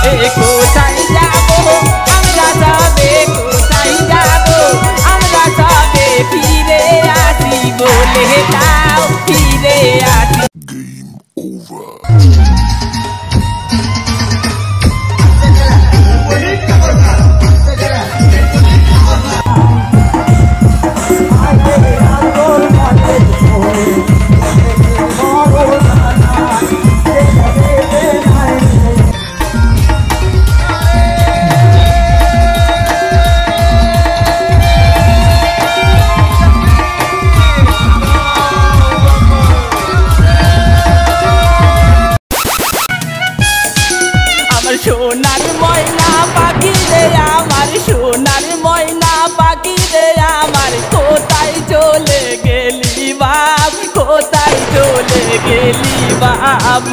কোথায় যাবো আমরা সবে, কোথায় যাবো আমরা সবে, ফিরে আসি বলে দাও, ফিরে আসি। সোনার ময়না পাখি রে আমার, সোনার ময়না পাখি রে আমার, কোথায় চলে গেলি বাপ, কোথায় চলে গেলি বাপ।